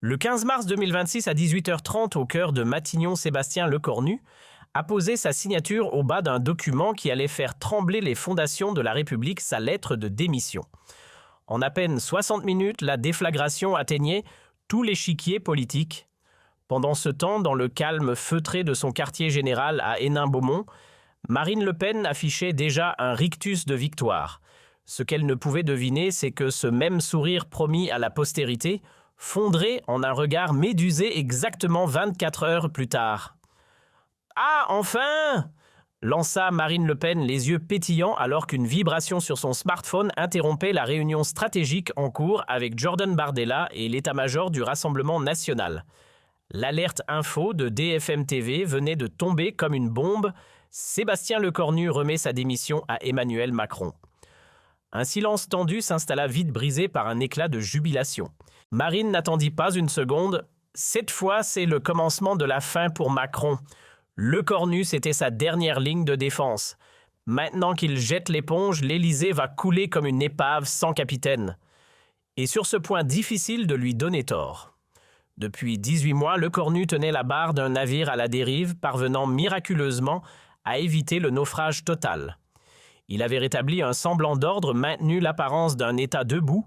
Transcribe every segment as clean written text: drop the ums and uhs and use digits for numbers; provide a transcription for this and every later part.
Le 15 mars 2026 à 18h30, au cœur de Matignon, Sébastien Lecornu a posé sa signature au bas d'un document qui allait faire trembler les fondations de la République, sa lettre de démission. En à peine 60 minutes, la déflagration atteignait tout l'échiquier politique. Pendant ce temps, dans le calme feutré de son quartier général à Hénin-Beaumont, Marine Le Pen affichait déjà un rictus de victoire. Ce qu'elle ne pouvait deviner, c'est que ce même sourire promis à la postérité fondrait en un regard médusé exactement 24 heures plus tard. « Ah, enfin !» lança Marine Le Pen les yeux pétillants alors qu'une vibration sur son smartphone interrompait la réunion stratégique en cours avec Jordan Bardella et l'état-major du Rassemblement national. L'alerte info de DFM TV venait de tomber comme une bombe. Sébastien Lecornu remet sa démission à Emmanuel Macron. Un silence tendu s'installa vite brisé par un éclat de jubilation. Marine n'attendit pas une seconde. Cette fois, c'est le commencement de la fin pour Macron. Lecornu, c'était sa dernière ligne de défense. Maintenant qu'il jette l'éponge, l'Élysée va couler comme une épave sans capitaine. Et sur ce point difficile de lui donner tort. Depuis 18 mois, Lecornu tenait la barre d'un navire à la dérive, parvenant miraculeusement à éviter le naufrage total. Il avait rétabli un semblant d'ordre, maintenu l'apparence d'un État debout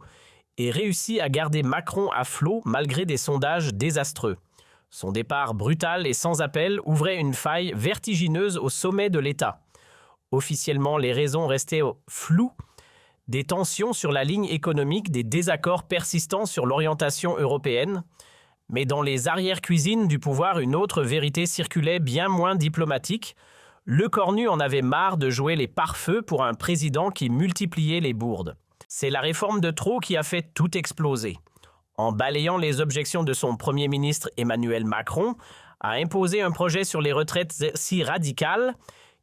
et réussi à garder Macron à flot malgré des sondages désastreux. Son départ brutal et sans appel ouvrait une faille vertigineuse au sommet de l'État. Officiellement, les raisons restaient floues. Des tensions sur la ligne économique, des désaccords persistants sur l'orientation européenne. Mais dans les arrière-cuisines du pouvoir, une autre vérité circulait bien moins diplomatique. Lecornu en avait marre de jouer les pare-feux pour un président qui multipliait les bourdes. C'est la réforme de trop qui a fait tout exploser. En balayant les objections de son Premier ministre Emmanuel Macron, a imposé un projet sur les retraites si radical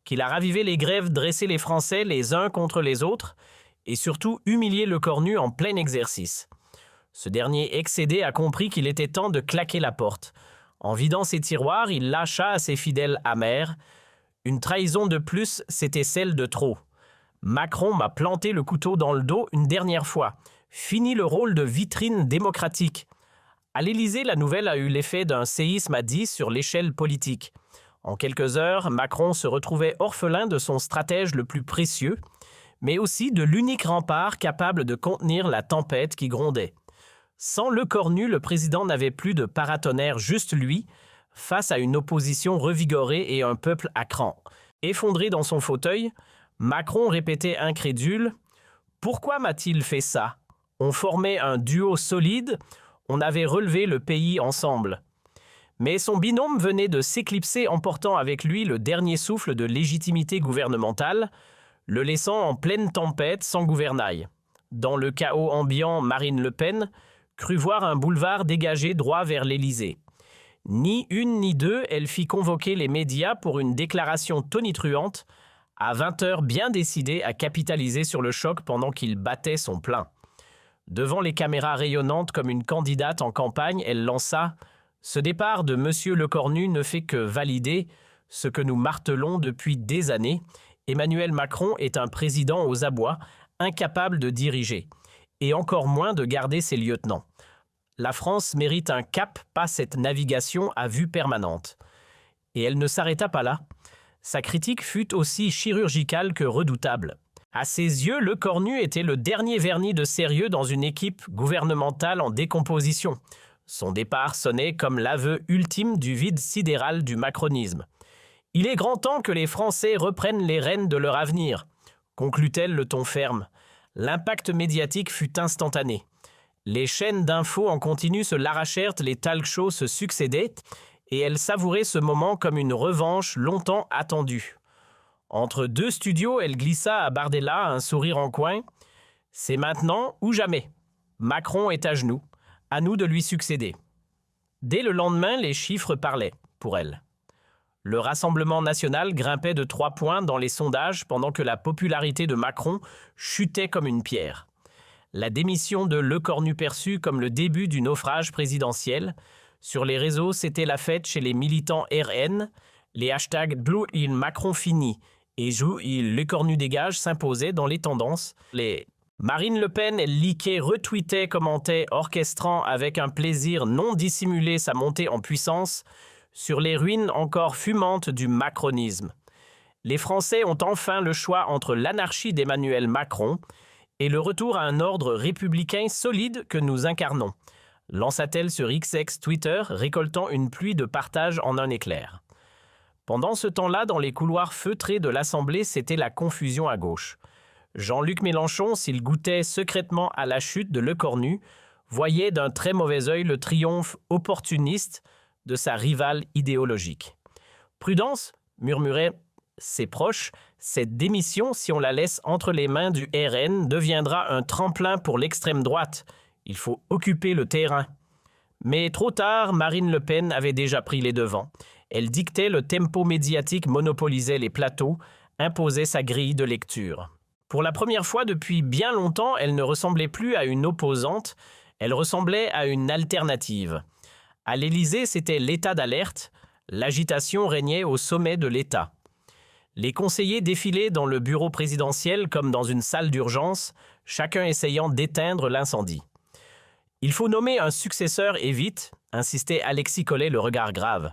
qu'il a ravivé les grèves, dressé les Français les uns contre les autres et surtout humilié Lecornu en plein exercice. Ce dernier excédé a compris qu'il était temps de claquer la porte. En vidant ses tiroirs, il lâcha à ses fidèles amers. Une trahison de plus, c'était celle de trop. Macron m'a planté le couteau dans le dos une dernière fois. Fini le rôle de vitrine démocratique. À l'Élysée, la nouvelle a eu l'effet d'un séisme à 10 sur l'échelle politique. En quelques heures, Macron se retrouvait orphelin de son stratège le plus précieux, mais aussi de l'unique rempart capable de contenir la tempête qui grondait. Sans Lecornu, le président n'avait plus de paratonnerre, juste lui, face à une opposition revigorée et un peuple à cran. Effondré dans son fauteuil, Macron répétait incrédule « Pourquoi m'a-t-il fait ça ? On formait un duo solide, on avait relevé le pays ensemble. » Mais son binôme venait de s'éclipser, emportant avec lui le dernier souffle de légitimité gouvernementale, le laissant en pleine tempête sans gouvernail. Dans le chaos ambiant, Marine Le Pen crut voir un boulevard dégagé droit vers l'Élysée. Ni une ni deux, elle fit convoquer les médias pour une déclaration tonitruante, à 20h bien décidée à capitaliser sur le choc pendant qu'il battait son plein. Devant les caméras rayonnantes comme une candidate en campagne, elle lança « Ce départ de M. Lecornu ne fait que valider ce que nous martelons depuis des années. Emmanuel Macron est un président aux abois, incapable de diriger, et encore moins de garder ses lieutenants. La France mérite un cap, pas cette navigation à vue permanente. » Et elle ne s'arrêta pas là. Sa critique fut aussi chirurgicale que redoutable. À ses yeux, Lecornu était le dernier vernis de sérieux dans une équipe gouvernementale en décomposition. Son départ sonnait comme l'aveu ultime du vide sidéral du macronisme. « Il est grand temps que les Français reprennent les rênes de leur avenir », conclut-elle le ton ferme. L'impact médiatique fut instantané. Les chaînes d'infos en continu se l'arrachèrent, les talk-shows se succédaient, et elle savourait ce moment comme une revanche longtemps attendue. Entre deux studios, elle glissa à Bardella un sourire en coin. « C'est maintenant ou jamais. Macron est à genoux. À nous de lui succéder. » Dès le lendemain, les chiffres parlaient pour elle. Le Rassemblement national grimpait de 3 points dans les sondages pendant que la popularité de Macron chutait comme une pierre. La démission de Lecornu perçue comme le début du naufrage présidentiel. Sur les réseaux, c'était la fête chez les militants RN. Les hashtags Blue il Macron fini et Jou il Lecornu dégage s'imposaient dans les tendances. Les Marine Le Pen, elle leakait, retweetait, commentait, orchestrant avec un plaisir non dissimulé sa montée en puissance sur les ruines encore fumantes du macronisme. Les Français ont enfin le choix entre l'anarchie d'Emmanuel Macron et le retour à un ordre républicain solide que nous incarnons, lança-t-elle sur XX Twitter, récoltant une pluie de partages en un éclair. Pendant ce temps-là, dans les couloirs feutrés de l'Assemblée, c'était la confusion à gauche. Jean-Luc Mélenchon, s'il goûtait secrètement à la chute de Lecornu, voyait d'un très mauvais œil le triomphe opportuniste de sa rivale idéologique. « Prudence !» murmuraient ses proches, « cette démission, si on la laisse entre les mains du RN, deviendra un tremplin pour l'extrême droite. Il faut occuper le terrain. » Mais trop tard, Marine Le Pen avait déjà pris les devants. Elle dictait le tempo médiatique, monopolisait les plateaux, imposait sa grille de lecture. Pour la première fois depuis bien longtemps, elle ne ressemblait plus à une opposante, elle ressemblait à une alternative. À l'Élysée, c'était l'état d'alerte, l'agitation régnait au sommet de l'État. Les conseillers défilaient dans le bureau présidentiel comme dans une salle d'urgence, chacun essayant d'éteindre l'incendie. « Il faut nommer un successeur et vite », insistait Alexis Collet, le regard grave.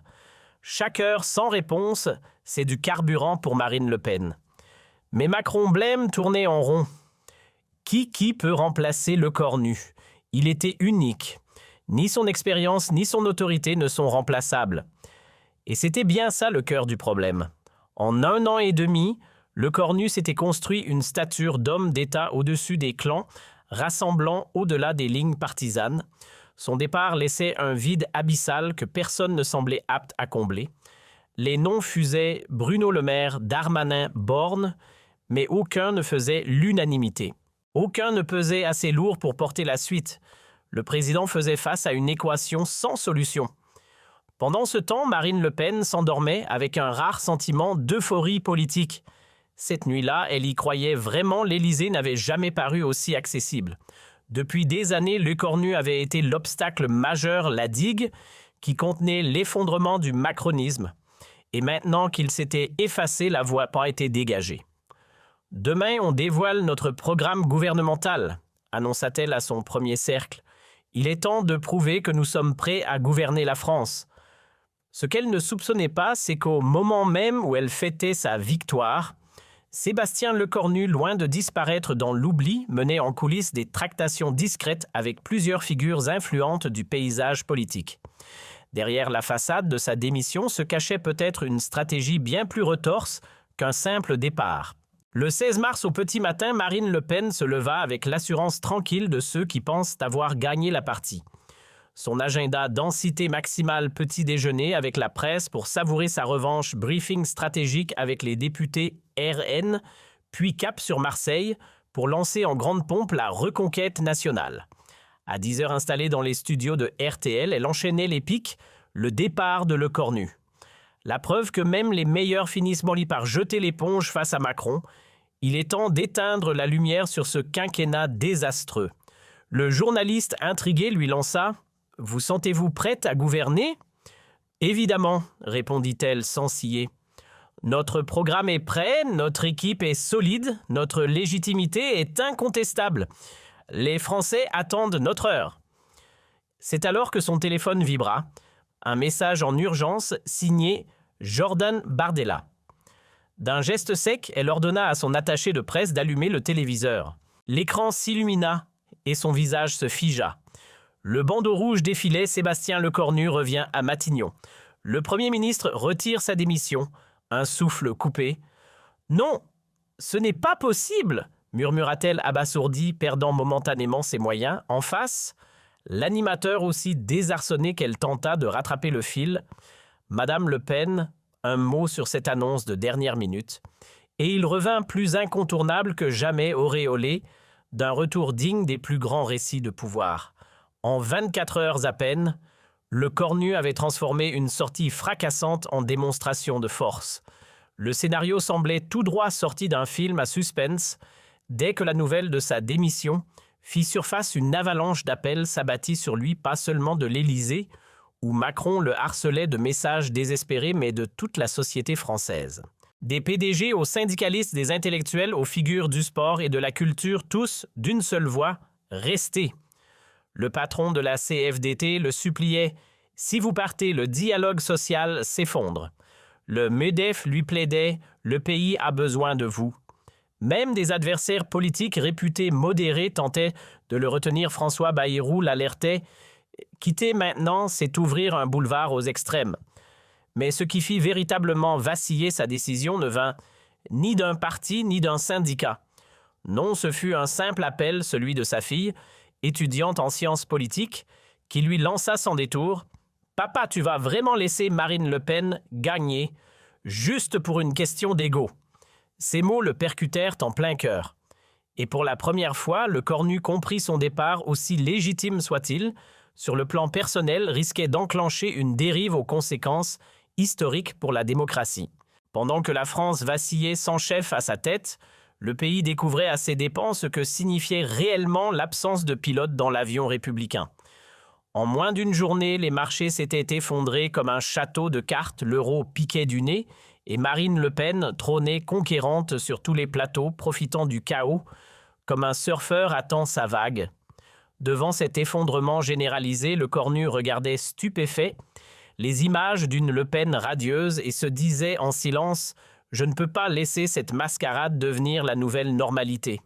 Chaque heure sans réponse, c'est du carburant pour Marine Le Pen. Mais Macron blême tournait en rond. Qui peut remplacer Lecornu? Il était unique. Ni son expérience ni son autorité ne sont remplaçables. Et c'était bien ça le cœur du problème. En 1 an et demi, Lecornu s'était construit une stature d'homme d'État au-dessus des clans, rassemblant au-delà des lignes partisanes. Son départ laissait un vide abyssal que personne ne semblait apte à combler. Les noms fusaient Bruno Le Maire, Darmanin, Borne, mais aucun ne faisait l'unanimité. Aucun ne pesait assez lourd pour porter la suite. Le président faisait face à une équation sans solution. Pendant ce temps, Marine Le Pen s'endormait avec un rare sentiment d'euphorie politique. Cette nuit-là, elle y croyait vraiment, l'Élysée n'avait jamais paru aussi accessible. Depuis des années, Lecornu avait été l'obstacle majeur, la digue, qui contenait l'effondrement du macronisme. Et maintenant qu'il s'était effacé, la voie n'a pas été dégagée. « Demain, on dévoile notre programme gouvernemental », annonça-t-elle à son premier cercle. « Il est temps de prouver que nous sommes prêts à gouverner la France. » Ce qu'elle ne soupçonnait pas, c'est qu'au moment même où elle fêtait sa victoire, Sébastien Lecornu, loin de disparaître dans l'oubli, menait en coulisses des tractations discrètes avec plusieurs figures influentes du paysage politique. Derrière la façade de sa démission se cachait peut-être une stratégie bien plus retorse qu'un simple départ. Le 16 mars au petit matin, Marine Le Pen se leva avec l'assurance tranquille de ceux qui pensent avoir gagné la partie. Son agenda densité maximale petit déjeuner avec la presse pour savourer sa revanche, briefing stratégique avec les députés RN, puis cap sur Marseille pour lancer en grande pompe la reconquête nationale. À 10h installée dans les studios de RTL, elle enchaînait les pics, le départ de Lecornu. La preuve que même les meilleurs finissent mollis par jeter l'éponge face à Macron. Il est temps d'éteindre la lumière sur ce quinquennat désastreux. Le journaliste intrigué lui lança « Vous sentez-vous prête à gouverner ?»« Évidemment, répondit-elle sans ciller. Notre programme est prêt, notre équipe est solide, notre légitimité est incontestable. Les Français attendent notre heure. » C'est alors que son téléphone vibra. Un message en urgence signé Jordan Bardella. D'un geste sec, elle ordonna à son attaché de presse d'allumer le téléviseur. L'écran s'illumina et son visage se figea. Le bandeau rouge défilait, Sébastien Lecornu revient à Matignon. Le Premier ministre retire sa démission. Un souffle coupé. « Non, ce n'est pas possible !» murmura-t-elle abasourdie, perdant momentanément ses moyens. En face, l'animateur aussi désarçonné qu'elle tenta de rattraper le fil. Madame Le Pen, un mot sur cette annonce de dernière minute. Et il revint plus incontournable que jamais auréolé d'un retour digne des plus grands récits de pouvoir. En 24 heures à peine, Lecornu avait transformé une sortie fracassante en démonstration de force. Le scénario semblait tout droit sorti d'un film à suspense. Dès que la nouvelle de sa démission fit surface, une avalanche d'appels s'abattit sur lui, pas seulement de l'Élysée, où Macron le harcelait de messages désespérés, mais de toute la société française. Des PDG aux syndicalistes, des intellectuels, aux figures du sport et de la culture, tous, d'une seule voix, restez. Le patron de la CFDT le suppliait « Si vous partez, le dialogue social s'effondre ». Le MEDEF lui plaidait « Le pays a besoin de vous ». Même des adversaires politiques réputés modérés tentaient de le retenir. François Bayrou l'alertait « Quitter maintenant, c'est ouvrir un boulevard aux extrêmes ». Mais ce qui fit véritablement vaciller sa décision ne vint ni d'un parti ni d'un syndicat. Non, ce fut un simple appel, celui de sa fille, étudiante en sciences politiques, qui lui lança sans détour « Papa, tu vas vraiment laisser Marine Le Pen gagner, juste pour une question d'ego ». Ces mots le percutèrent en plein cœur. Et pour la première fois, le cornu comprit son départ, aussi légitime soit-il, sur le plan personnel, risquait d'enclencher une dérive aux conséquences historiques pour la démocratie. Pendant que la France vacillait sans chef à sa tête, le pays découvrait à ses dépens ce que signifiait réellement l'absence de pilote dans l'avion républicain. En moins d'une journée, les marchés s'étaient effondrés comme un château de cartes, l'euro piquait du nez, et Marine Le Pen trônait conquérante sur tous les plateaux, profitant du chaos, comme un surfeur attend sa vague. Devant cet effondrement généralisé, le cornu regardait stupéfait les images d'une Le Pen radieuse et se disait en silence « Je ne peux pas laisser cette mascarade devenir la nouvelle normalité ».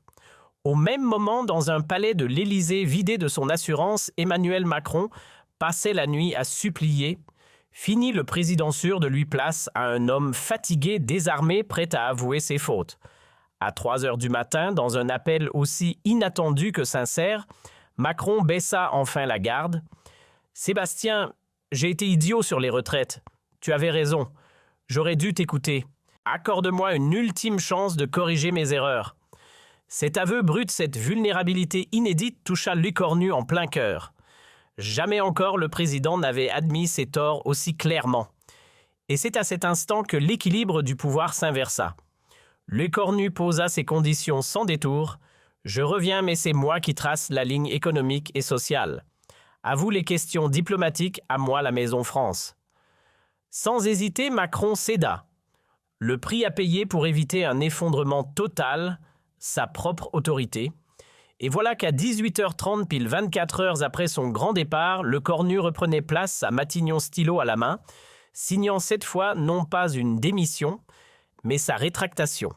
Au même moment, dans un palais de l'Élysée vidé de son assurance, Emmanuel Macron passait la nuit à supplier. Fini le président sûr de lui place à un homme fatigué, désarmé, prêt à avouer ses fautes. À 3 heures du matin, dans un appel aussi inattendu que sincère, Macron baissa enfin la garde. « Sébastien, j'ai été idiot sur les retraites. Tu avais raison. J'aurais dû t'écouter. Accorde-moi une ultime chance de corriger mes erreurs. » Cet aveu brut, cette vulnérabilité inédite toucha l'écornu en plein cœur. Jamais encore le président n'avait admis ses torts aussi clairement. Et c'est à cet instant que l'équilibre du pouvoir s'inversa. L'écornu posa ses conditions sans détour. « Je reviens, mais c'est moi qui trace la ligne économique et sociale. À vous les questions diplomatiques, à moi la Maison France. » Sans hésiter, Macron céda. Le prix à payer pour éviter un effondrement total, sa propre autorité. Et voilà qu'à 18h30, pile 24 heures après son grand départ, le cornu reprenait place à Matignon stylo à la main, signant cette fois non pas une démission, mais sa rétractation.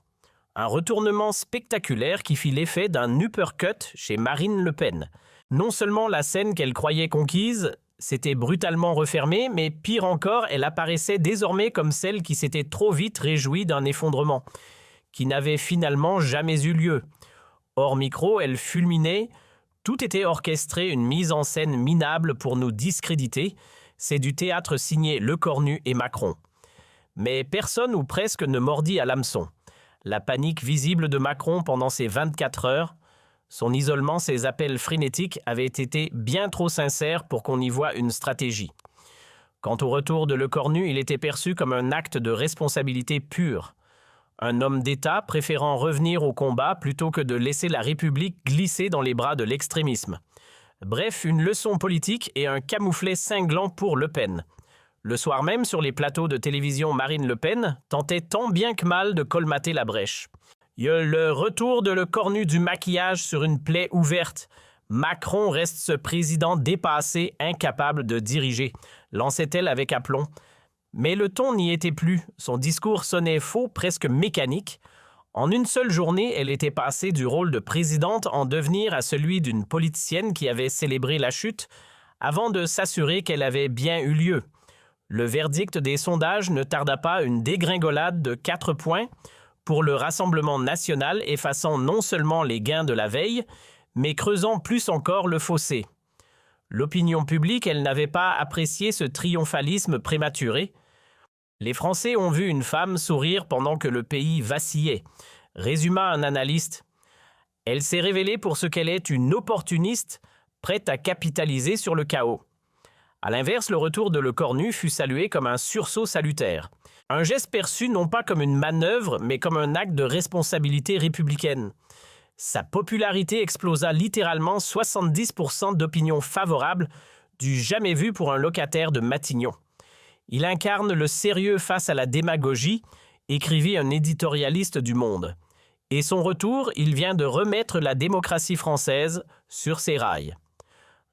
Un retournement spectaculaire qui fit l'effet d'un uppercut chez Marine Le Pen. Non seulement la scène qu'elle croyait conquise s'était brutalement refermée, mais pire encore, elle apparaissait désormais comme celle qui s'était trop vite réjouie d'un effondrement, qui n'avait finalement jamais eu lieu. Hors micro, elle fulminait. Tout était orchestré, une mise en scène minable pour nous discréditer. C'est du théâtre signé Le Cornu et Macron. Mais personne ou presque ne mordit à l'hameçon. La panique visible de Macron pendant ces 24 heures, son isolement, ses appels frénétiques avaient été bien trop sincères pour qu'on y voie une stratégie. Quant au retour de Le Cornu, il était perçu comme un acte de responsabilité pure. Un homme d'État préférant revenir au combat plutôt que de laisser la République glisser dans les bras de l'extrémisme. Bref, une leçon politique et un camouflet cinglant pour Le Pen. Le soir même, sur les plateaux de télévision, Marine Le Pen tentait tant bien que mal de colmater la brèche. Le retour de Le Cornu du maquillage sur une plaie ouverte. Macron reste ce président dépassé, incapable de diriger, lançait-elle avec aplomb. Mais le ton n'y était plus. Son discours sonnait faux, presque mécanique. En une seule journée, elle était passée du rôle de présidente en devenir à celui d'une politicienne qui avait célébré la chute avant de s'assurer qu'elle avait bien eu lieu. Le verdict des sondages ne tarda pas, une dégringolade de 4 points pour le Rassemblement national, effaçant non seulement les gains de la veille, mais creusant plus encore le fossé. L'opinion publique, elle n'avait pas apprécié ce triomphalisme prématuré. Les Français ont vu une femme sourire pendant que le pays vacillait, résuma un analyste. Elle s'est révélée pour ce qu'elle est, une opportuniste, prête à capitaliser sur le chaos. À l'inverse, le retour de Le Cornu fut salué comme un sursaut salutaire. Un geste perçu non pas comme une manœuvre, mais comme un acte de responsabilité républicaine. Sa popularité explosa littéralement, 70% d'opinion favorable, du jamais vu pour un locataire de Matignon. Il incarne le sérieux face à la démagogie. écrivit un éditorialiste du Monde. Et son retour, il vient de remettre la démocratie française sur ses rails.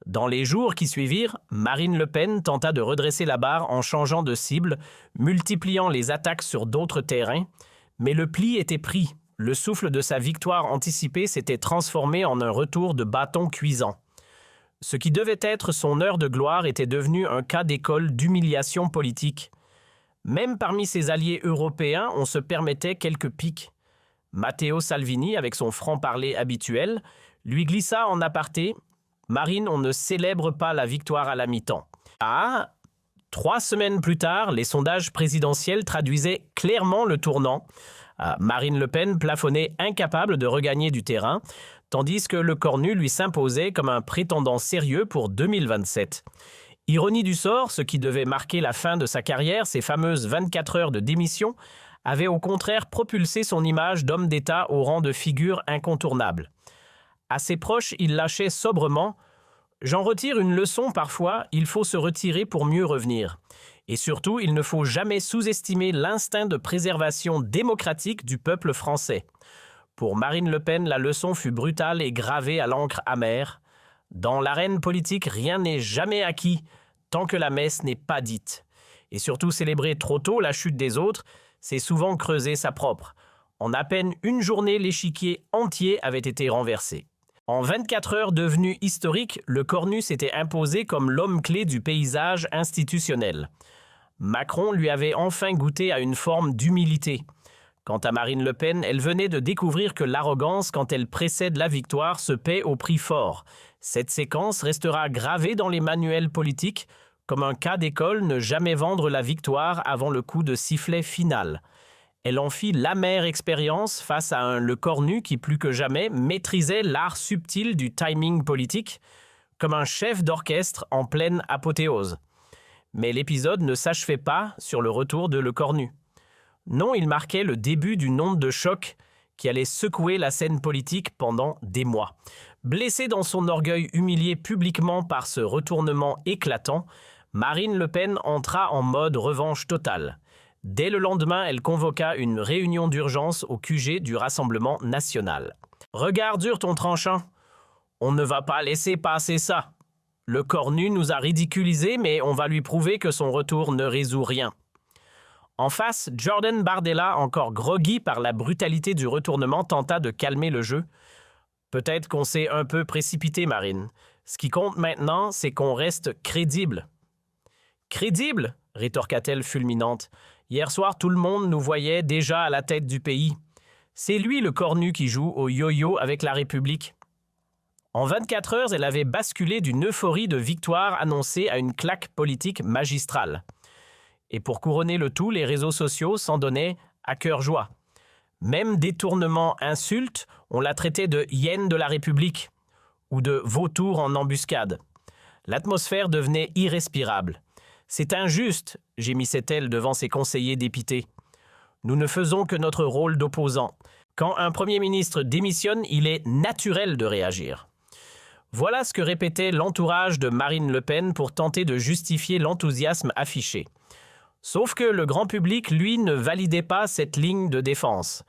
Dans les jours qui suivirent, Marine Le Pen tenta de redresser la barre en changeant de cible, multipliant les attaques sur d'autres terrains, mais le pli était pris. Le souffle de sa victoire anticipée s'était transformé en un retour de bâton cuisant. Ce qui devait être son heure de gloire était devenu un cas d'école d'humiliation politique. Même parmi ses alliés européens, on se permettait quelques piques. Matteo Salvini, avec son franc-parler habituel, lui glissa en aparté « Marine, on ne célèbre pas la victoire à la mi-temps ». 3 semaines plus tard, les sondages présidentiels traduisaient clairement le tournant. Marine Le Pen plafonnait incapable de regagner du terrain, tandis que le Cornu lui s'imposait comme un prétendant sérieux pour 2027. Ironie du sort, ce qui devait marquer la fin de sa carrière, ces fameuses 24 heures de démission, avait au contraire propulsé son image d'homme d'État au rang de figure incontournable. À ses proches, il lâchait sobrement « J'en retire une leçon parfois, il faut se retirer pour mieux revenir. Et surtout, il ne faut jamais sous-estimer l'instinct de préservation démocratique du peuple français. » Pour Marine Le Pen, la leçon fut brutale et gravée à l'encre amère. Dans l'arène politique, rien n'est jamais acquis tant que la messe n'est pas dite. Et surtout, célébrer trop tôt la chute des autres, c'est souvent creuser sa propre. En à peine une journée, l'échiquier entier avait été renversé. En 24 heures devenues historiques, le Cornu s'était imposé comme l'homme clé du paysage institutionnel. Macron lui avait enfin goûté à une forme d'humilité. Quant à Marine Le Pen, elle venait de découvrir que l'arrogance, quand elle précède la victoire, se paie au prix fort. Cette séquence restera gravée dans les manuels politiques comme un cas d'école, ne jamais vendre la victoire avant le coup de sifflet final. Elle en fit l'amère expérience face à un Le Cornu qui, plus que jamais, maîtrisait l'art subtil du timing politique, comme un chef d'orchestre en pleine apothéose. Mais l'épisode ne s'achevait pas sur le retour de Le Cornu. Non, il marquait le début d'une onde de choc qui allait secouer la scène politique pendant des mois. Blessée dans son orgueil humilié publiquement par ce retournement éclatant, Marine Le Pen entra en mode revanche totale. Dès le lendemain, elle convoqua une réunion d'urgence au QG du Rassemblement national. « Regarde dur ton tranchant. On ne va pas laisser passer ça. Le Cornu nous a ridiculisés, mais on va lui prouver que son retour ne résout rien. » En face, Jordan Bardella, encore groggy par la brutalité du retournement, tenta de calmer le jeu. « Peut-être qu'on s'est un peu précipité, Marine. Ce qui compte maintenant, c'est qu'on reste crédible. » « Crédible ?» rétorqua-t-elle fulminante. « Hier soir, tout le monde nous voyait déjà à la tête du pays. C'est lui le Cornu qui joue au yo-yo avec la République. » En 24 heures, elle avait basculé d'une euphorie de victoire annoncée à une claque politique magistrale. Et pour couronner le tout, les réseaux sociaux s'en donnaient à cœur joie. Même détournement insulte, on la traitait de hyène de la République ou de vautour en embuscade. L'atmosphère devenait irrespirable. « C'est injuste », gémissait-elle devant ses conseillers dépités. « Nous ne faisons que notre rôle d'opposant. Quand un Premier ministre démissionne, il est naturel de réagir. » Voilà ce que répétait l'entourage de Marine Le Pen pour tenter de justifier l'enthousiasme affiché. Sauf que le grand public, lui, ne validait pas cette ligne de défense.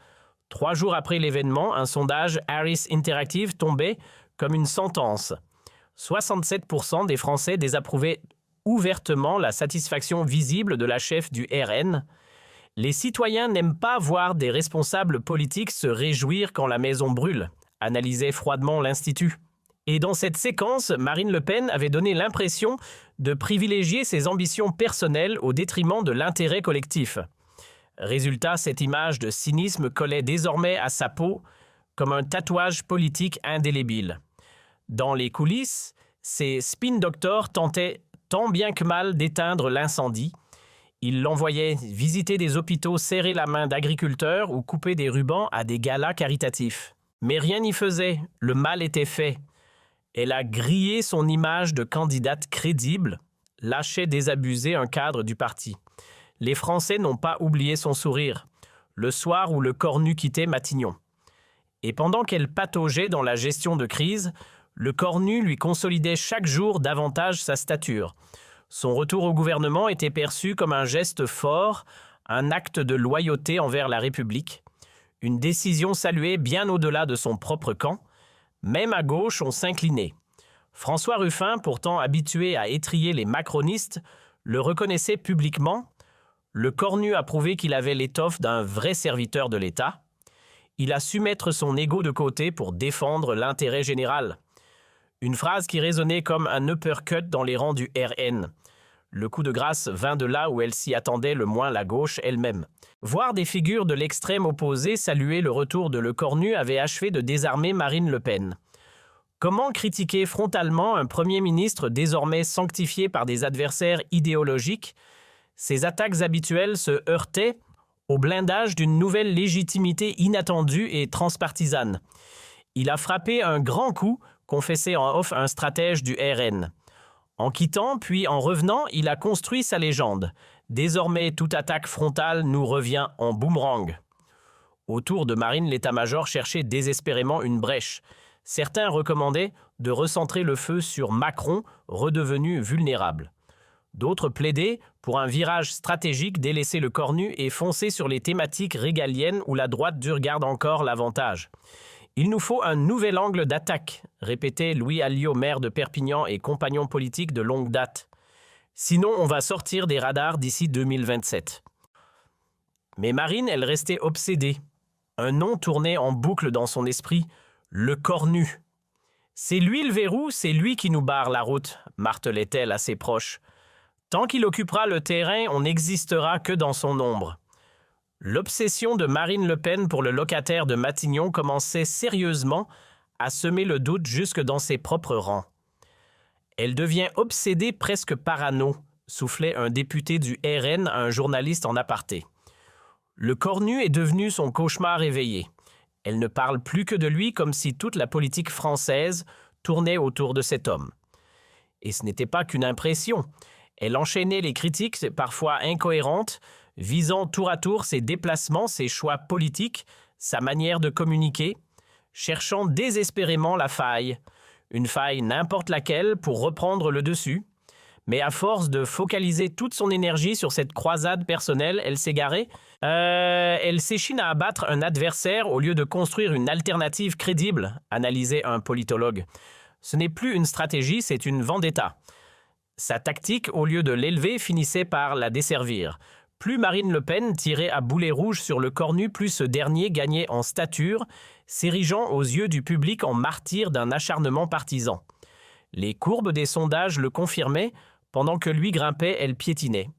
3 jours après l'événement, un sondage Harris Interactive tombait comme une sentence. 67% des Français désapprouvaient ouvertement la satisfaction visible de la chef du RN. Les citoyens n'aiment pas voir des responsables politiques se réjouir quand la maison brûle, analysait froidement l'Institut. Et dans cette séquence, Marine Le Pen avait donné l'impression de privilégier ses ambitions personnelles au détriment de l'intérêt collectif. Résultat, cette image de cynisme collait désormais à sa peau comme un tatouage politique indélébile. Dans les coulisses, ces spin doctors tentaient tant bien que mal d'éteindre l'incendie. Ils l'envoyaient visiter des hôpitaux, serrer la main d'agriculteurs ou couper des rubans à des galas caritatifs. Mais rien n'y faisait, le mal était fait. Elle a grillé son image de candidate crédible, lâchait désabusé un cadre du parti. Les Français n'ont pas oublié son sourire, le soir où le Cornu quittait Matignon. Et pendant qu'elle pataugeait dans la gestion de crise, le Cornu lui consolidait chaque jour davantage sa stature. Son retour au gouvernement était perçu comme un geste fort, un acte de loyauté envers la République, une décision saluée bien au-delà de son propre camp. Même à gauche, on s'inclinait. François Ruffin, pourtant habitué à étriller les macronistes, le reconnaissait publiquement. Le Cornu a prouvé qu'il avait l'étoffe d'un vrai serviteur de l'État. Il a su mettre son ego de côté pour défendre l'intérêt général. Une phrase qui résonnait comme un uppercut dans les rangs du RN. Le coup de grâce vint de là où elle s'y attendait le moins la gauche elle-même. Voir des figures de l'extrême opposé saluer le retour de Le Cornu avait achevé de désarmer Marine Le Pen. Comment critiquer frontalement un Premier ministre désormais sanctifié par des adversaires idéologiques? Ses attaques habituelles se heurtaient au blindage d'une nouvelle légitimité inattendue et transpartisane. Il a frappé un grand coup, confessait en off un stratège du RN. En quittant, puis en revenant, il a construit sa légende. Désormais, toute attaque frontale nous revient en boomerang. Autour de Marine, l'état-major cherchait désespérément une brèche. Certains recommandaient de recentrer le feu sur Macron, redevenu vulnérable. D'autres plaidaient pour un virage stratégique, délaisser le Cornu et foncer sur les thématiques régaliennes où la droite dure garde encore l'avantage. Il nous faut un nouvel angle d'attaque, répétait Louis Alliot, maire de Perpignan et compagnon politique de longue date. Sinon, on va sortir des radars d'ici 2027. Mais Marine, elle restait obsédée. Un nom tournait en boucle dans son esprit, le Cornu. C'est lui le verrou, c'est lui qui nous barre la route, martelait-elle à ses proches. Tant qu'il occupera le terrain, on n'existera que dans son ombre. L'obsession de Marine Le Pen pour le locataire de Matignon commençait sérieusement à semer le doute jusque dans ses propres rangs. Elle devient obsédée, presque parano, soufflait un député du RN à un journaliste en aparté. Le Cornu est devenu son cauchemar éveillé. Elle ne parle plus que de lui, comme si toute la politique française tournait autour de cet homme. Et ce n'était pas qu'une impression. Elle enchaînait les critiques, parfois incohérentes, visant tour à tour ses déplacements, ses choix politiques, sa manière de communiquer, cherchant désespérément la faille. Une faille n'importe laquelle pour reprendre le dessus. Mais à force de focaliser toute son énergie sur cette croisade personnelle, elle s'égarait. Elle s'échine à abattre un adversaire au lieu de construire une alternative crédible, analysait un politologue. Ce n'est plus une stratégie, c'est une vendetta. Sa tactique, au lieu de l'élever, finissait par la desservir. Plus Marine Le Pen tirait à boulet rouge sur le Cornu, plus ce dernier gagnait en stature, s'érigeant aux yeux du public en martyr d'un acharnement partisan. Les courbes des sondages le confirmaient, pendant que lui grimpait, elle piétinait.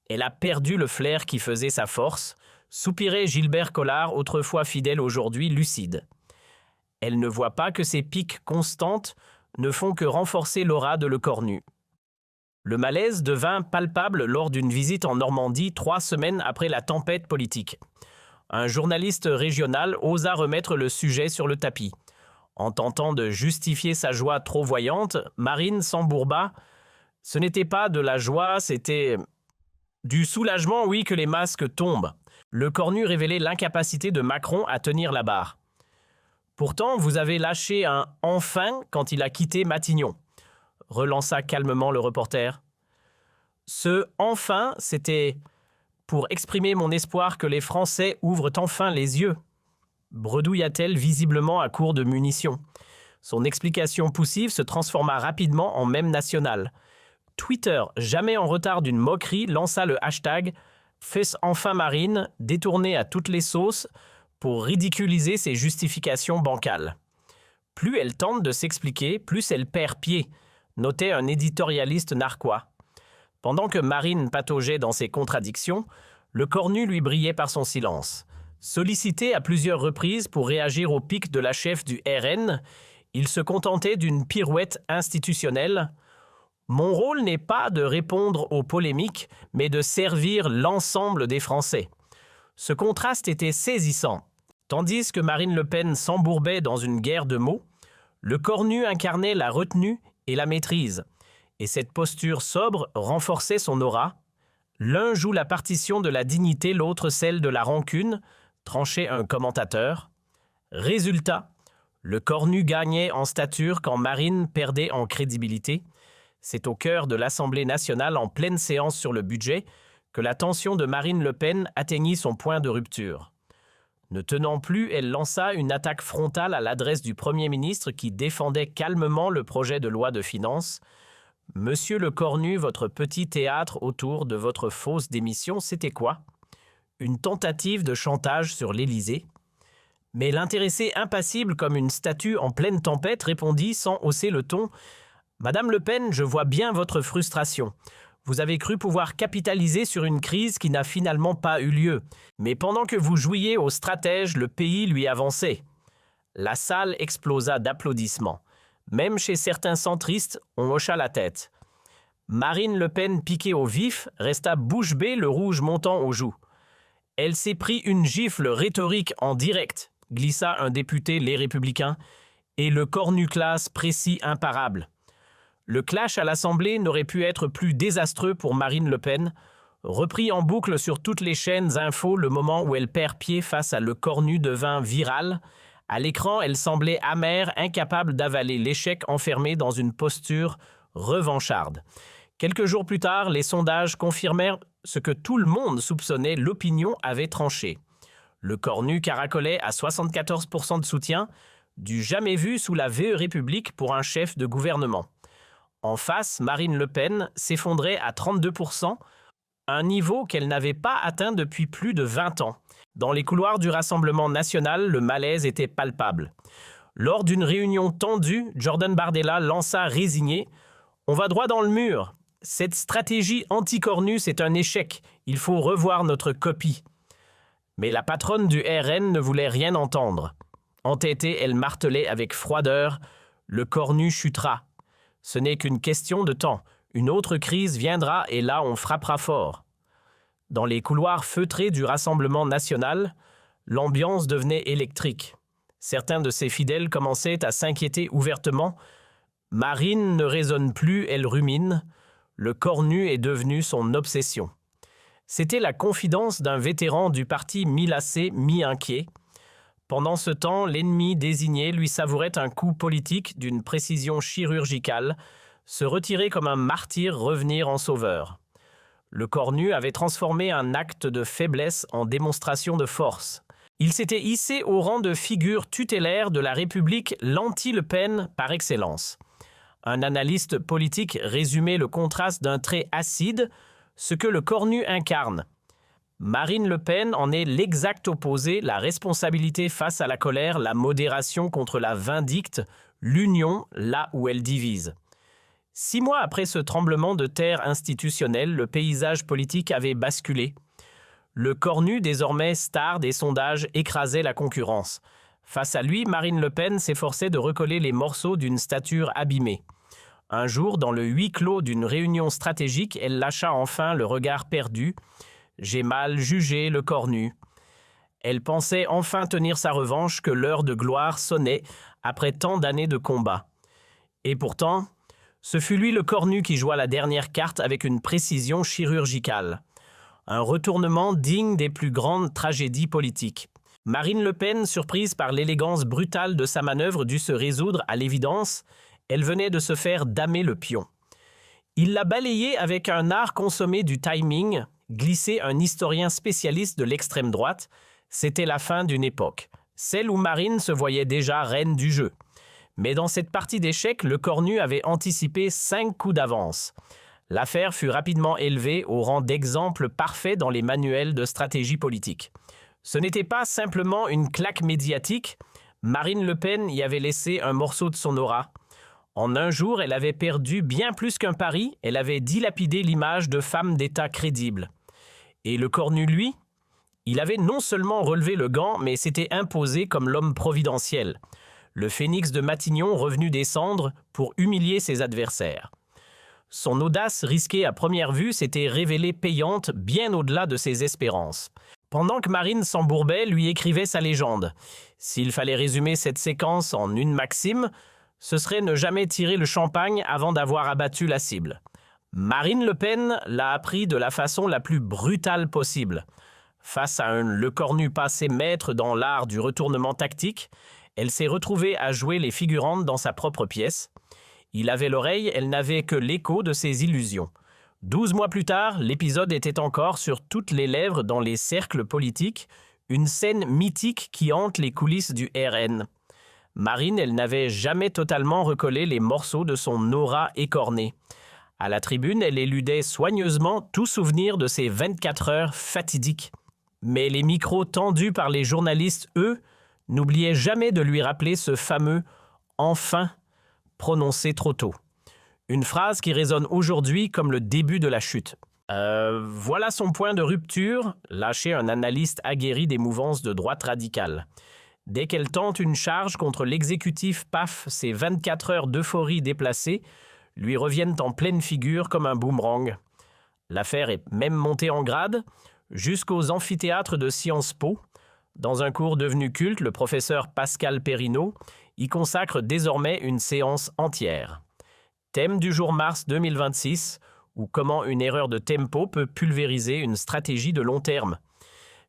Elle a perdu le flair qui faisait sa force, soupirait Gilbert Collard, autrefois fidèle, aujourd'hui lucide. Elle ne voit pas que ces piques constantes ne font que renforcer l'aura de Le Cornu. Le malaise devint palpable lors d'une visite en Normandie 3 semaines après la tempête politique. Un journaliste régional osa remettre le sujet sur le tapis. En tentant de justifier sa joie trop voyante, Marine s'embourba. Ce n'était pas de la joie, c'était du soulagement, oui, que les masques tombent. Le Cornu révélait l'incapacité de Macron à tenir la barre. Pourtant, vous avez lâché un « enfin » quand il a quitté Matignon, relança calmement le reporter. Ce « enfin », c'était pour exprimer mon espoir que les Français ouvrent enfin les yeux. Bredouilla-t-elle visiblement à court de munitions. Son explication poussive se transforma rapidement en mème national. Twitter, jamais en retard d'une moquerie, lança le hashtag « Fais enfin Marine », détourné à toutes les sauces pour ridiculiser ses justifications bancales. Plus elle tente de s'expliquer, plus elle perd pied, notait un éditorialiste narquois. Pendant que Marine pataugeait dans ses contradictions, le Cornu lui brillait par son silence. Sollicité à plusieurs reprises pour réagir au pic de la chef du RN, il se contentait d'une pirouette institutionnelle. « Mon rôle n'est pas de répondre aux polémiques, mais de servir l'ensemble des Français. » Ce contraste était saisissant. Tandis que Marine Le Pen s'embourbait dans une guerre de mots, le Cornu incarnait la retenue et la maîtrise. Et cette posture sobre renforçait son aura. L'un joue la partition de la dignité, l'autre celle de la rancune, tranchait un commentateur. Résultat, le Cornu gagnait en stature quand Marine perdait en crédibilité. C'est au cœur de l'Assemblée nationale, en pleine séance sur le budget, que la tension de Marine Le Pen atteignit son point de rupture. Ne tenant plus, elle lança une attaque frontale à l'adresse du Premier ministre qui défendait calmement le projet de loi de finances. « Monsieur Lecornu, votre petit théâtre autour de votre fausse démission, c'était quoi? Une tentative de chantage sur l'Élysée ?» Mais l'intéressé, impassible comme une statue en pleine tempête, répondit sans hausser le ton « Madame Le Pen, je vois bien votre frustration. Vous avez cru pouvoir capitaliser sur une crise qui n'a finalement pas eu lieu. Mais pendant que vous jouiez au stratège, le pays lui avançait. » La salle explosa d'applaudissements. Même chez certains centristes, on hocha la tête. Marine Le Pen, piquée au vif, resta bouche bée, le rouge montant aux joues. « Elle s'est pris une gifle rhétorique en direct », glissa un député Les Républicains, et le cornuclasse précis imparable. Le clash à l'Assemblée n'aurait pu être plus désastreux pour Marine Le Pen, repris en boucle sur toutes les chaînes info le moment où elle perd pied face à Lecornu devint viral. À l'écran, elle semblait amère, incapable d'avaler l'échec enfermée dans une posture revancharde. Quelques jours plus tard, les sondages confirmèrent ce que tout le monde soupçonnait, l'opinion avait tranché. Lecornu caracolait à 74% de soutien, du jamais vu sous la VE République pour un chef de gouvernement. En face, Marine Le Pen s'effondrait à 32%, un niveau qu'elle n'avait pas atteint depuis plus de 20 ans. Dans les couloirs du Rassemblement national, le malaise était palpable. Lors d'une réunion tendue, Jordan Bardella lança résigné « On va droit dans le mur. Cette stratégie anti-Cornu, c'est un échec. Il faut revoir notre copie. » Mais la patronne du RN ne voulait rien entendre. Entêtée, elle martelait avec froideur « Le Cornu chutera. Ce n'est qu'une question de temps. Une autre crise viendra et là on frappera fort. » Dans les couloirs feutrés du Rassemblement national, l'ambiance devenait électrique. Certains de ses fidèles commençaient à s'inquiéter ouvertement. Marine ne raisonne plus, elle rumine. Le Cornu est devenu son obsession. C'était la confidence d'un vétéran du parti mi-lassé, mi-inquiet. Pendant ce temps, l'ennemi désigné lui savourait un coup politique d'une précision chirurgicale, se retirer comme un martyr, revenir en sauveur. Lecornu avait transformé un acte de faiblesse en démonstration de force. Il s'était hissé au rang de figure tutélaire de la République, l'anti-Le Pen par excellence. Un analyste politique résumait le contraste d'un trait acide, ce que Lecornu incarne. Marine Le Pen en est l'exact opposé, la responsabilité face à la colère, la modération contre la vindicte, l'union là où elle divise. 6 mois après ce tremblement de terre institutionnel, le paysage politique avait basculé. Lecornu, désormais star des sondages, écrasait la concurrence. Face à lui, Marine Le Pen s'efforçait de recoller les morceaux d'une stature abîmée. Un jour, dans le huis clos d'une réunion stratégique, elle lâcha enfin le regard perdu. « J'ai mal jugé Lecornu. » Elle pensait enfin tenir sa revanche, que l'heure de gloire sonnait après tant d'années de combat. Et pourtant, ce fut lui Lecornu qui joua la dernière carte avec une précision chirurgicale. Un retournement digne des plus grandes tragédies politiques. Marine Le Pen, surprise par l'élégance brutale de sa manœuvre, dut se résoudre à l'évidence. Elle venait de se faire damer le pion. Il l'a balayée avec un art consommé du timing, glissait un historien spécialiste de l'extrême droite. C'était la fin d'une époque, celle où Marine se voyait déjà reine du jeu. Mais dans cette partie d'échecs, Lecornu avait anticipé 5 coups d'avance. L'affaire fut rapidement élevée au rang d'exemple parfait dans les manuels de stratégie politique. Ce n'était pas simplement une claque médiatique. Marine Le Pen y avait laissé un morceau de son aura. En un jour, elle avait perdu bien plus qu'un pari, elle avait dilapidé l'image de femme d'État crédible. Et Lecornu, lui, il avait non seulement relevé le gant, mais s'était imposé comme l'homme providentiel. Le phénix de Matignon revenu des cendres pour humilier ses adversaires. Son audace risquée à première vue s'était révélée payante bien au-delà de ses espérances. Pendant que Marine s'embourbait, lui écrivait sa légende. S'il fallait résumer cette séquence en une maxime, ce serait ne jamais tirer le champagne avant d'avoir abattu la cible. Marine Le Pen l'a appris de la façon la plus brutale possible. Face à un Lecornu passé maître dans l'art du retournement tactique, elle s'est retrouvée à jouer les figurantes dans sa propre pièce. Il avait l'oreille, elle n'avait que l'écho de ses illusions. 12 mois plus tard, l'épisode était encore sur toutes les lèvres dans les cercles politiques, une scène mythique qui hante les coulisses du RN. Marine, elle n'avait jamais totalement recollé les morceaux de son aura écornée. À la tribune, elle éludait soigneusement tout souvenir de ces 24 heures fatidiques. Mais les micros tendus par les journalistes, eux, n'oubliaient jamais de lui rappeler ce fameux « enfin » prononcé trop tôt. Une phrase qui résonne aujourd'hui comme le début de la chute. Voilà son point de rupture, lâchait un analyste aguerri des mouvances de droite radicale. Dès qu'elle tente une charge contre l'exécutif, paf, ces 24 heures d'euphorie déplacées lui reviennent en pleine figure comme un boomerang. L'affaire est même montée en grade jusqu'aux amphithéâtres de Sciences Po. Dans un cours devenu culte, le professeur Pascal Perrineau y consacre désormais une séance entière. Thème du jour mars 2026, ou comment une erreur de tempo peut pulvériser une stratégie de long terme.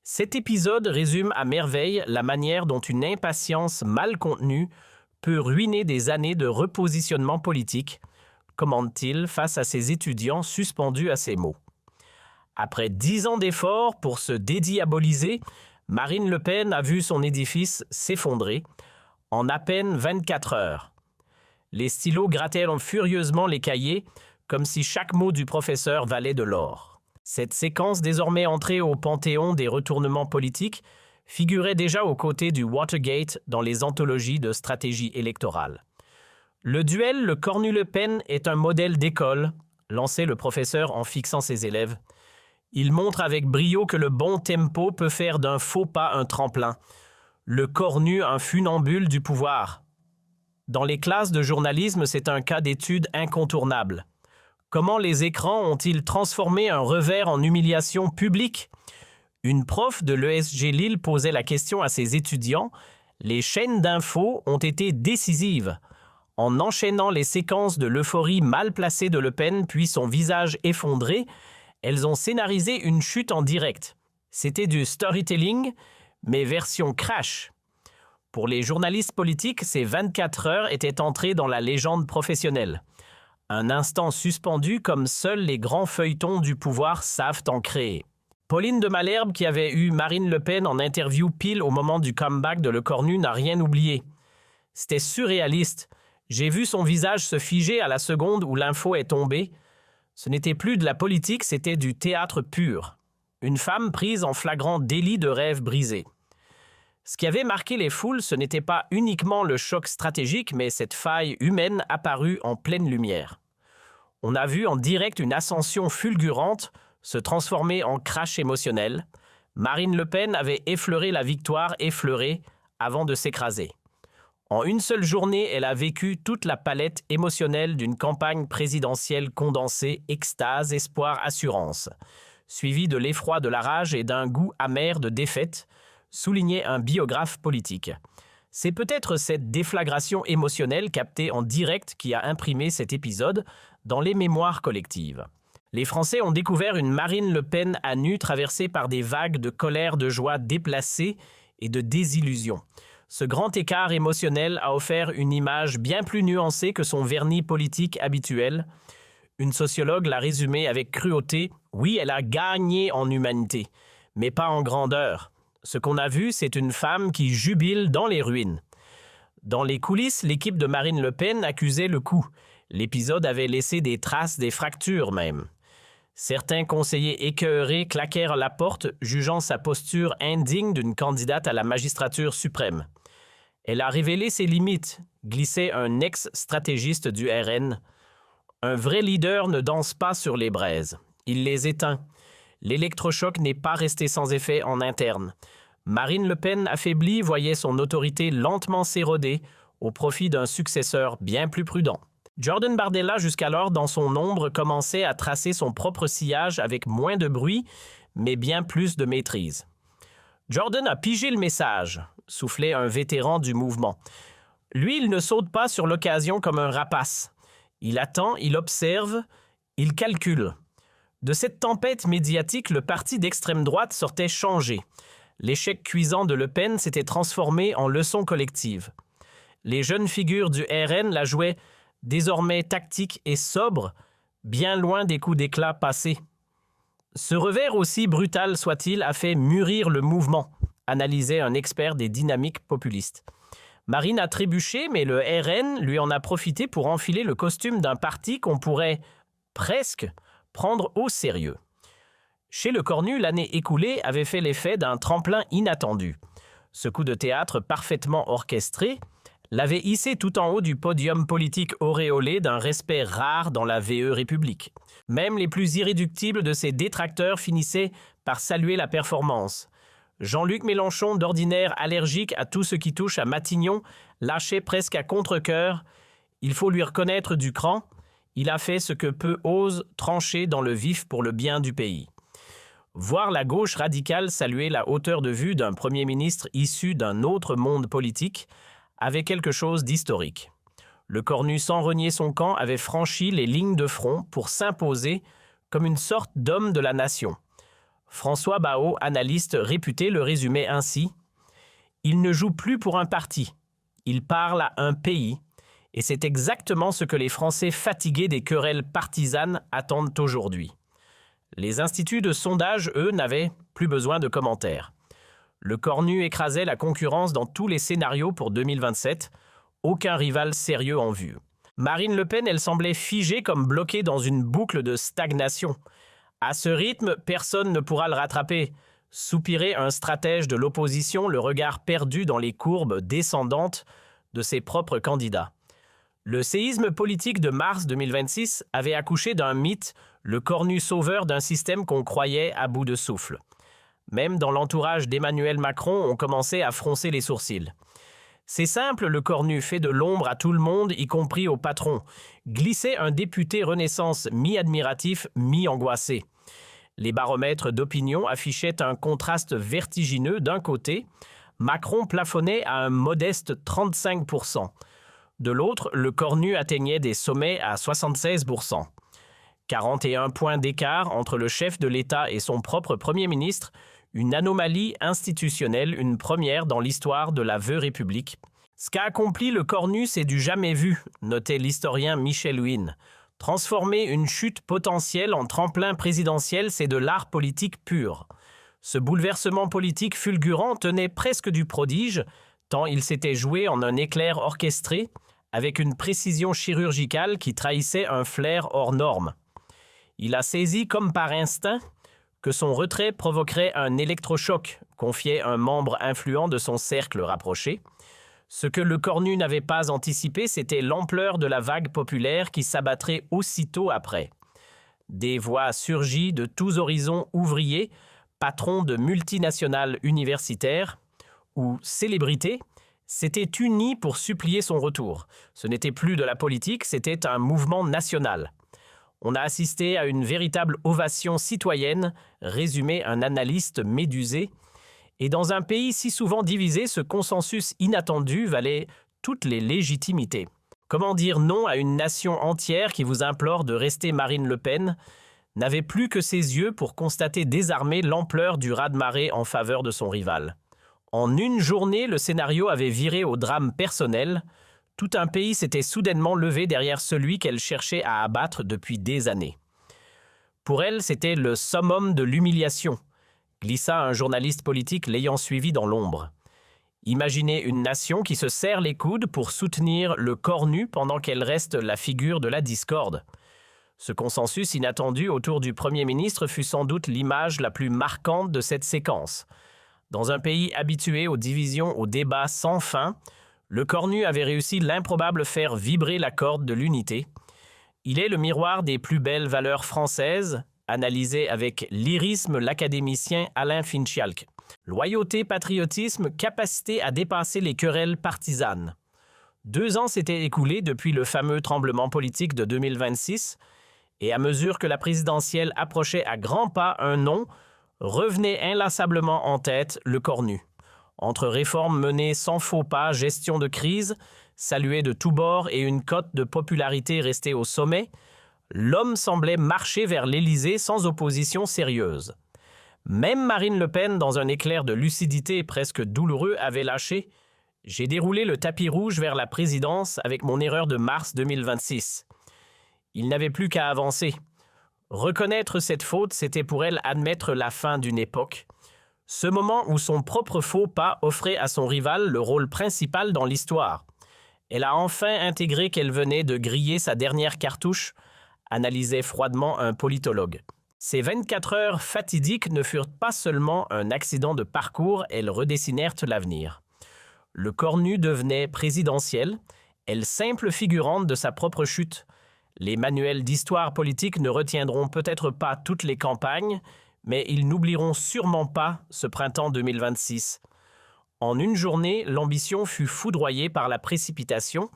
Cet épisode résume à merveille la manière dont une impatience mal contenue peut ruiner des années de repositionnement politique, commente-t-il face à ses étudiants suspendus à ces mots. Après 10 ans d'efforts pour se dédiaboliser, Marine Le Pen a vu son édifice s'effondrer en à peine 24 heures. Les stylos grattaient furieusement les cahiers, comme si chaque mot du professeur valait de l'or. Cette séquence, désormais entrée au panthéon des retournements politiques, figurait déjà aux côtés du Watergate dans les anthologies de stratégie électorale. Le duel Le Cornu-Le Pen est un modèle d'école, lançait le professeur en fixant ses élèves. Il montre avec brio que le bon tempo peut faire d'un faux pas un tremplin. Le cornu, un funambule du pouvoir. Dans les classes de journalisme, c'est un cas d'étude incontournable. Comment les écrans ont-ils transformé un revers en humiliation publique? Une prof de l'ESG Lille posait la question à ses étudiants. Les chaînes d'infos ont été décisives. En enchaînant les séquences de l'euphorie mal placée de Le Pen puis son visage effondré, elles ont scénarisé une chute en direct. C'était du storytelling, mais version crash. Pour les journalistes politiques, ces 24 heures étaient entrées dans la légende professionnelle. Un instant suspendu comme seuls les grands feuilletons du pouvoir savent en créer. Pauline de Malherbe, qui avait eu Marine Le Pen en interview pile au moment du comeback de Le Cornu, n'a rien oublié. C'était surréaliste. J'ai vu son visage se figer à la seconde où l'info est tombée. Ce n'était plus de la politique, c'était du théâtre pur. Une femme prise en flagrant délit de rêve brisé. Ce qui avait marqué les foules, ce n'était pas uniquement le choc stratégique, mais cette faille humaine apparue en pleine lumière. On a vu en direct une ascension fulgurante se transformer en crash émotionnel. Marine Le Pen avait effleuré la victoire effleurée avant de s'écraser. En une seule journée, elle a vécu toute la palette émotionnelle d'une campagne présidentielle condensée, extase, espoir, assurance, suivie de l'effroi de la rage et d'un goût amer de défaite, soulignait un biographe politique. C'est peut-être cette déflagration émotionnelle captée en direct qui a imprimé cet épisode dans les mémoires collectives. Les Français ont découvert une Marine Le Pen à nu traversée par des vagues de colère, de joie déplacée et de désillusion. Ce grand écart émotionnel a offert une image bien plus nuancée que son vernis politique habituel. Une sociologue l'a résumé avec cruauté. Oui, elle a gagné en humanité, mais pas en grandeur. Ce qu'on a vu, c'est une femme qui jubile dans les ruines. Dans les coulisses, l'équipe de Marine Le Pen accusait le coup. L'épisode avait laissé des traces, des fractures même. Certains conseillers écœurés claquèrent la porte, jugeant sa posture indigne d'une candidate à la magistrature suprême. Elle a révélé ses limites, glissait un ex-stratégiste du RN. Un vrai leader ne danse pas sur les braises. Il les éteint. L'électrochoc n'est pas resté sans effet en interne. Marine Le Pen, affaiblie, voyait son autorité lentement s'éroder au profit d'un successeur bien plus prudent. Jordan Bardella, jusqu'alors dans son ombre, commençait à tracer son propre sillage avec moins de bruit, mais bien plus de maîtrise. Jordan a pigé le message, soufflait un vétéran du mouvement. Lui, il ne saute pas sur l'occasion comme un rapace. Il attend, il observe, il calcule. De cette tempête médiatique, le parti d'extrême droite sortait changé. L'échec cuisant de Le Pen s'était transformé en leçon collective. Les jeunes figures du RN la jouaient désormais tactique et sobre, bien loin des coups d'éclat passés. Ce revers, aussi brutal soit-il, a fait mûrir le mouvement, analysait un expert des dynamiques populistes. Marine a trébuché, mais le RN lui en a profité pour enfiler le costume d'un parti qu'on pourrait, presque, prendre au sérieux. Chez Le Cornu, l'année écoulée avait fait l'effet d'un tremplin inattendu. Ce coup de théâtre parfaitement orchestré l'avait hissé tout en haut du podium politique auréolé d'un respect rare dans la VE République. Même les plus irréductibles de ses détracteurs finissaient par saluer la performance. Jean-Luc Mélenchon, d'ordinaire allergique à tout ce qui touche à Matignon, lâchait presque à contre-cœur. Il faut lui reconnaître du cran. Il a fait ce que peu osent trancher dans le vif pour le bien du pays. Voir la gauche radicale saluer la hauteur de vue d'un Premier ministre issu d'un autre monde politique avait quelque chose d'historique. Le Cornu, sans renier son camp, avait franchi les lignes de front pour s'imposer comme une sorte d'homme de la nation. François Baot, analyste réputé, le résumait ainsi : « Il ne joue plus pour un parti, il parle à un pays, et c'est exactement ce que les Français fatigués des querelles partisanes attendent aujourd'hui. » Les instituts de sondage, eux, n'avaient plus besoin de commentaires. Le Cornu écrasait la concurrence dans tous les scénarios pour 2027, aucun rival sérieux en vue. Marine Le Pen, elle semblait figée comme bloquée dans une boucle de stagnation. À ce rythme, personne ne pourra le rattraper, soupirait un stratège de l'opposition, le regard perdu dans les courbes descendantes de ses propres candidats. Le séisme politique de mars 2026 avait accouché d'un mythe, le Cornu sauveur d'un système qu'on croyait à bout de souffle. Même dans l'entourage d'Emmanuel Macron, on commençait à froncer les sourcils. C'est simple, le Cornu fait de l'ombre à tout le monde, y compris au patron. Glissait un député Renaissance mi-admiratif, mi-angoissé. Les baromètres d'opinion affichaient un contraste vertigineux d'un côté. Macron plafonnait à un modeste 35%. De l'autre, le Cornu atteignait des sommets à 76%. 41 points d'écart entre le chef de l'État et son propre Premier ministre, une anomalie institutionnelle, une première dans l'histoire de la VE République. Ce qu'a accompli le Cornu, c'est du jamais vu, notait l'historien Michel Huynh. Transformer une chute potentielle en tremplin présidentiel, c'est de l'art politique pur. Ce bouleversement politique fulgurant tenait presque du prodige, tant il s'était joué en un éclair orchestré, avec une précision chirurgicale qui trahissait un flair hors norme. Il a saisi comme par instinct que son retrait provoquerait un électrochoc, confiait un membre influent de son cercle rapproché. Ce que le Cornu n'avait pas anticipé, c'était l'ampleur de la vague populaire qui s'abattrait aussitôt après. Des voix surgies de tous horizons ouvriers, patrons de multinationales universitaires ou célébrités, s'étaient unis pour supplier son retour. Ce n'était plus de la politique, c'était un mouvement national. On a assisté à une véritable ovation citoyenne, résumait un analyste médusé. Et dans un pays si souvent divisé, ce consensus inattendu valait toutes les légitimités. Comment dire non à une nation entière qui vous implore de rester Marine Le Pen n'avait plus que ses yeux pour constater désarmé l'ampleur du raz-de-marée en faveur de son rival. En une journée, le scénario avait viré au drame personnel. Tout un pays s'était soudainement levé derrière celui qu'elle cherchait à abattre depuis des années. Pour elle, c'était le summum de l'humiliation, glissa un journaliste politique l'ayant suivi dans l'ombre. Imaginez une nation qui se serre les coudes pour soutenir le Cornu pendant qu'elle reste la figure de la discorde. Ce consensus inattendu autour du Premier ministre fut sans doute l'image la plus marquante de cette séquence. Dans un pays habitué aux divisions, aux débats sans fin, le Cornu avait réussi l'improbable faire vibrer la corde de l'unité. Il est le miroir des plus belles valeurs françaises, analysé avec lyrisme l'académicien Alain Finchialk. Loyauté, patriotisme, capacité à dépasser les querelles partisanes. 2 ans s'étaient écoulés depuis le fameux tremblement politique de 2026, et à mesure que la présidentielle approchait à grands pas, un nom revenait inlassablement en tête, le Cornu. Entre réformes menées sans faux pas, gestion de crise, saluée de tous bords et une cote de popularité restée au sommet, l'homme semblait marcher vers l'Élysée sans opposition sérieuse. Même Marine Le Pen, dans un éclair de lucidité presque douloureux, avait lâché « J'ai déroulé le tapis rouge vers la présidence avec mon erreur de mars 2026 ». Il n'avait plus qu'à avancer. Reconnaître cette faute, c'était pour elle admettre la fin d'une époque. Ce moment où son propre faux pas offrait à son rival le rôle principal dans l'histoire. Elle a enfin intégré qu'elle venait de griller sa dernière cartouche, analysait froidement un politologue. Ces 24 heures fatidiques ne furent pas seulement un accident de parcours, elles redessinèrent l'avenir. Le Cornu devenait présidentiel, elle simple figurante de sa propre chute. Les manuels d'histoire politique ne retiendront peut-être pas toutes les campagnes, mais ils n'oublieront sûrement pas ce printemps 2026. En une journée, l'ambition fut foudroyée par la précipitation,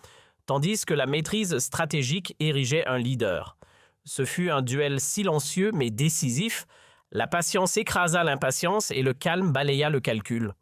tandis que la maîtrise stratégique érigeait un leader. Ce fut un duel silencieux mais décisif. La patience écrasa l'impatience et le calme balaya le calcul.